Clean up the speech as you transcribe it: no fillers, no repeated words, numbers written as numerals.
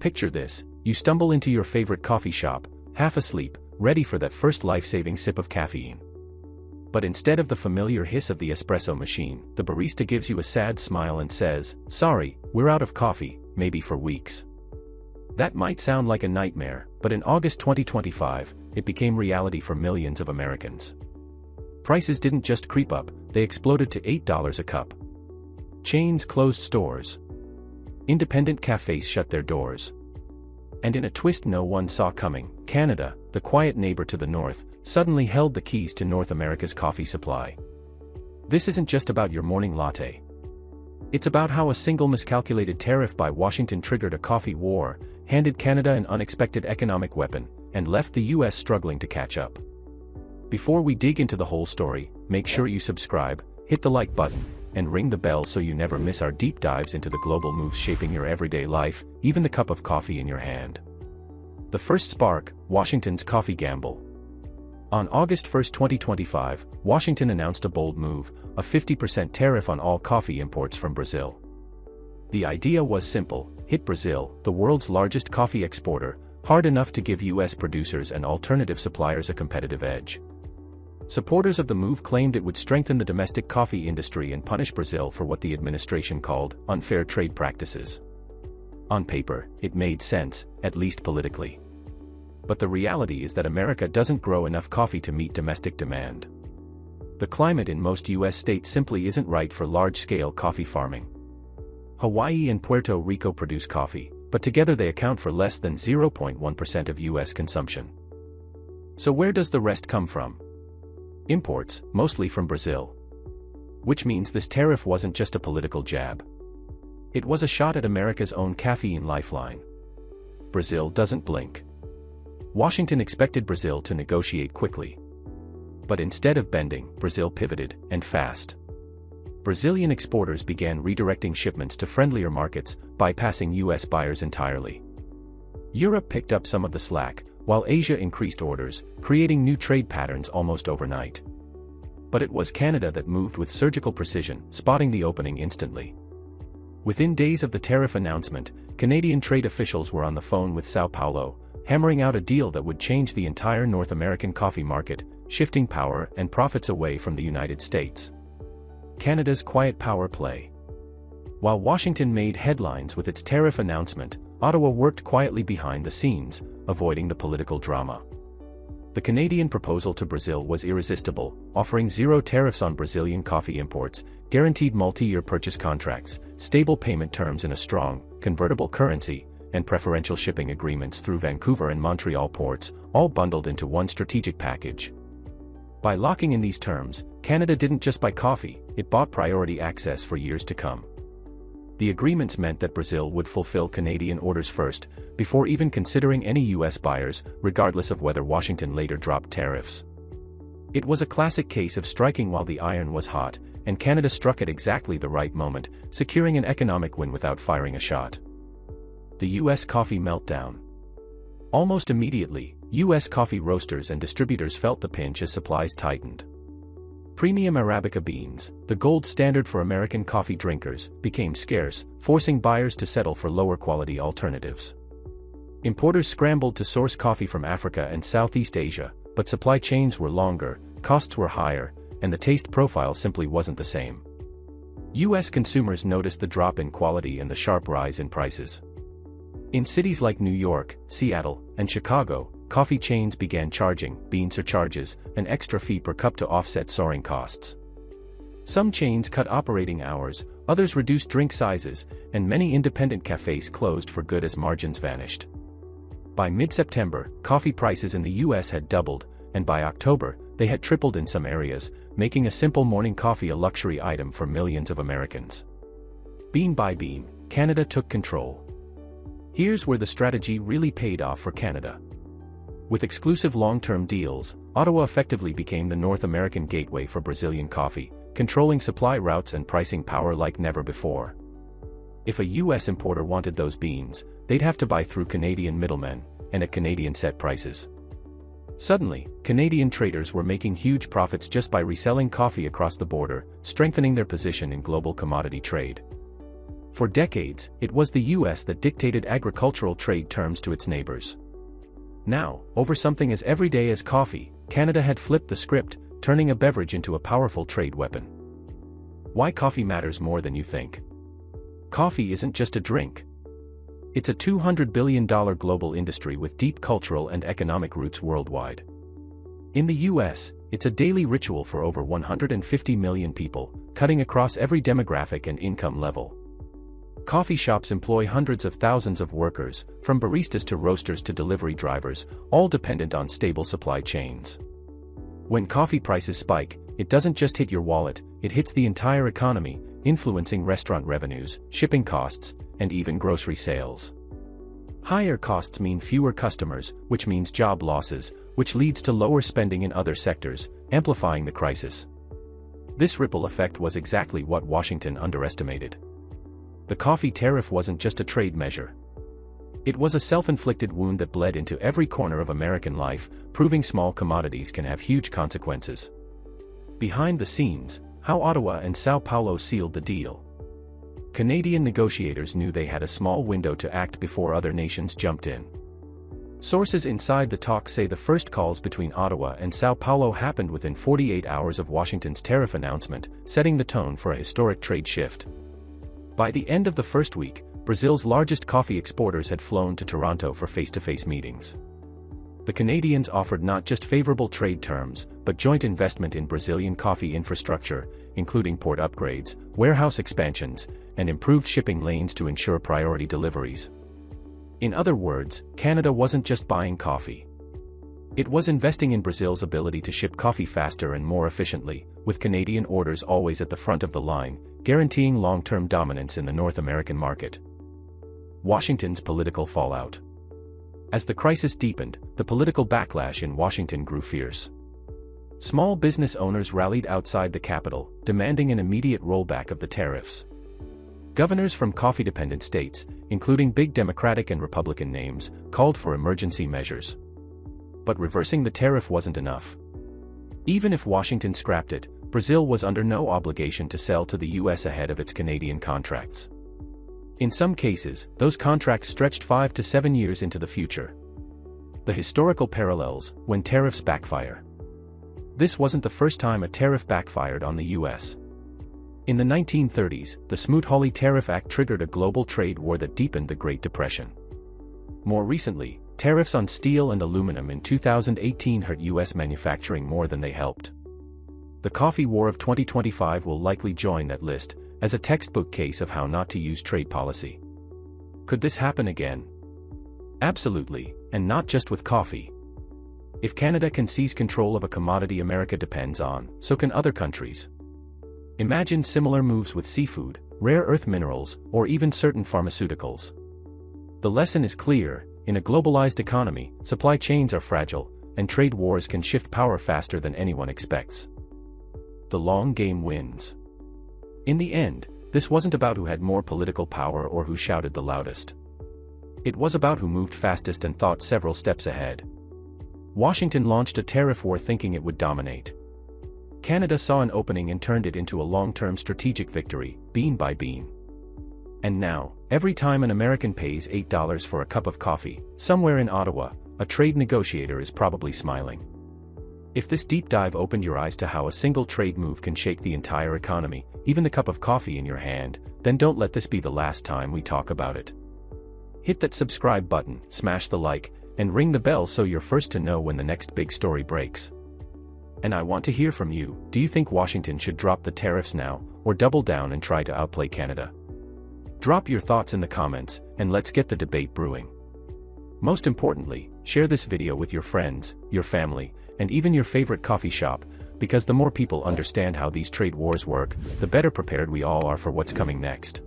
Picture this: you stumble into your favorite coffee shop, half asleep, ready for that first life-saving sip of caffeine. But instead of the familiar hiss of the espresso machine, the barista gives you a sad smile and says, "Sorry, we're out of coffee, maybe for weeks." That might sound like a nightmare, but in August 2025, it became reality for millions of Americans. Prices didn't just creep up, they exploded to $8 a cup. Chains closed stores. Independent cafes shut their doors. And in a twist no one saw coming, Canada, the quiet neighbor to the north, suddenly held the keys to North America's coffee supply. This isn't just about your morning latte. It's about how a single miscalculated tariff by Washington triggered a coffee war, handed Canada an unexpected economic weapon, and left the US struggling to catch up. Before we dig into the whole story, make sure you subscribe, hit the like button, and ring the bell so you never miss our deep dives into the global moves shaping your everyday life, even the cup of coffee in your hand. The first spark: Washington's coffee gamble. On August 1, 2025, Washington announced a bold move: a 50% tariff on all coffee imports from Brazil. The idea was simple: hit Brazil, the world's largest coffee exporter, hard enough to give US producers and alternative suppliers a competitive edge. Supporters of the move claimed it would strengthen the domestic coffee industry and punish Brazil for what the administration called unfair trade practices. On paper, it made sense, at least politically. But the reality is that America doesn't grow enough coffee to meet domestic demand. The climate in most US states simply isn't right for large-scale coffee farming. Hawaii and Puerto Rico produce coffee, but together they account for less than 0.1% of US consumption. So where does the rest come from? Imports, mostly from Brazil. Which means this tariff wasn't just a political jab. It was a shot at America's own caffeine lifeline. Brazil doesn't blink. Washington expected Brazil to negotiate quickly. But instead of bending, Brazil pivoted, and fast. Brazilian exporters began redirecting shipments to friendlier markets, bypassing US buyers entirely. Europe picked up some of the slack, while Asia increased orders, creating new trade patterns almost overnight. But it was Canada that moved with surgical precision, spotting the opening instantly. Within days of the tariff announcement, Canadian trade officials were on the phone with São Paulo, hammering out a deal that would change the entire North American coffee market, shifting power and profits away from the United States. Canada's quiet power play. While Washington made headlines with its tariff announcement, Ottawa worked quietly behind the scenes, avoiding the political drama. The Canadian proposal to Brazil was irresistible, offering zero tariffs on Brazilian coffee imports, guaranteed multi-year purchase contracts, stable payment terms in a strong, convertible currency, and preferential shipping agreements through Vancouver and Montreal ports, all bundled into one strategic package. By locking in these terms, Canada didn't just buy coffee, it bought priority access for years to come. The agreements meant that Brazil would fulfill Canadian orders first, before even considering any US buyers, regardless of whether Washington later dropped tariffs. It was a classic case of striking while the iron was hot, and Canada struck at exactly the right moment, securing an economic win without firing a shot. The US coffee meltdown. Almost immediately, US coffee roasters and distributors felt the pinch as supplies tightened. Premium Arabica beans, the gold standard for American coffee drinkers, became scarce, forcing buyers to settle for lower-quality alternatives. Importers scrambled to source coffee from Africa and Southeast Asia, but supply chains were longer, costs were higher, and the taste profile simply wasn't the same. US consumers noticed the drop in quality and the sharp rise in prices. In cities like New York, Seattle, and Chicago, coffee chains began charging bean surcharges, an extra fee per cup to offset soaring costs. Some chains cut operating hours, others reduced drink sizes, and many independent cafes closed for good as margins vanished. By mid-September, coffee prices in the US had doubled, and by October, they had tripled in some areas, making a simple morning coffee a luxury item for millions of Americans. Bean by bean, Canada took control. Here's where the strategy really paid off for Canada. With exclusive long-term deals, Ottawa effectively became the North American gateway for Brazilian coffee, controlling supply routes and pricing power like never before. If a US importer wanted those beans, they'd have to buy through Canadian middlemen, and at Canadian set prices. Suddenly, Canadian traders were making huge profits just by reselling coffee across the border, strengthening their position in global commodity trade. For decades, it was the US that dictated agricultural trade terms to its neighbors. Now, over something as everyday as coffee, Canada had flipped the script, turning a beverage into a powerful trade weapon. Why coffee matters more than you think. Coffee isn't just a drink. It's a $200 billion global industry with deep cultural and economic roots worldwide. In the US, it's a daily ritual for over 150 million people, cutting across every demographic and income level. Coffee shops employ hundreds of thousands of workers, from baristas to roasters to delivery drivers, all dependent on stable supply chains. When coffee prices spike, it doesn't just hit your wallet, it hits the entire economy, influencing restaurant revenues, shipping costs, and even grocery sales. Higher costs mean fewer customers, which means job losses, which leads to lower spending in other sectors, amplifying the crisis. This ripple effect was exactly what Washington underestimated. The coffee tariff wasn't just a trade measure. It was a self-inflicted wound that bled into every corner of American life, proving small commodities can have huge consequences. Behind the scenes, how Ottawa and São Paulo sealed the deal. Canadian negotiators knew they had a small window to act before other nations jumped in. Sources inside the talks say the first calls between Ottawa and São Paulo happened within 48 hours of Washington's tariff announcement, setting the tone for a historic trade shift. By the end of the first week, Brazil's largest coffee exporters had flown to Toronto for face-to-face meetings. The Canadians offered not just favorable trade terms, but joint investment in Brazilian coffee infrastructure, including port upgrades, warehouse expansions, and improved shipping lanes to ensure priority deliveries. In other words, Canada wasn't just buying coffee. It was investing in Brazil's ability to ship coffee faster and more efficiently, with Canadian orders always at the front of the line, guaranteeing long-term dominance in the North American market. Washington's political fallout. As the crisis deepened, the political backlash in Washington grew fierce. Small business owners rallied outside the Capitol, demanding an immediate rollback of the tariffs. Governors from coffee-dependent states, including big Democratic and Republican names, called for emergency measures. But reversing the tariff wasn't enough. Even if Washington scrapped it, Brazil was under no obligation to sell to the US ahead of its Canadian contracts. In some cases, those contracts stretched 5 to 7 years into the future. The historical parallels, when tariffs backfire. This wasn't the first time a tariff backfired on the US. In the 1930s, the Smoot-Hawley Tariff Act triggered a global trade war that deepened the Great Depression. More recently, tariffs on steel and aluminum in 2018 hurt US manufacturing more than they helped. The coffee war of 2025 will likely join that list, as a textbook case of how not to use trade policy. Could this happen again? Absolutely, and not just with coffee. If Canada can seize control of a commodity America depends on, so can other countries. Imagine similar moves with seafood, rare earth minerals, or even certain pharmaceuticals. The lesson is clear: in a globalized economy, supply chains are fragile, and trade wars can shift power faster than anyone expects. The long game wins. In the end, this wasn't about who had more political power or who shouted the loudest. It was about who moved fastest and thought several steps ahead. Washington launched a tariff war thinking it would dominate. Canada saw an opening and turned it into a long-term strategic victory, bean by bean. And now, every time an American pays $8 for a cup of coffee, somewhere in Ottawa, a trade negotiator is probably smiling. If this deep dive opened your eyes to how a single trade move can shake the entire economy, even the cup of coffee in your hand, then don't let this be the last time we talk about it. Hit that subscribe button, smash the like, and ring the bell so you're first to know when the next big story breaks. And I want to hear from you. Do you think Washington should drop the tariffs now, or double down and try to outplay Canada? Drop your thoughts in the comments, and let's get the debate brewing. Most importantly, share this video with your friends, your family, and even your favorite coffee shop, because the more people understand how these trade wars work, the better prepared we all are for what's coming next.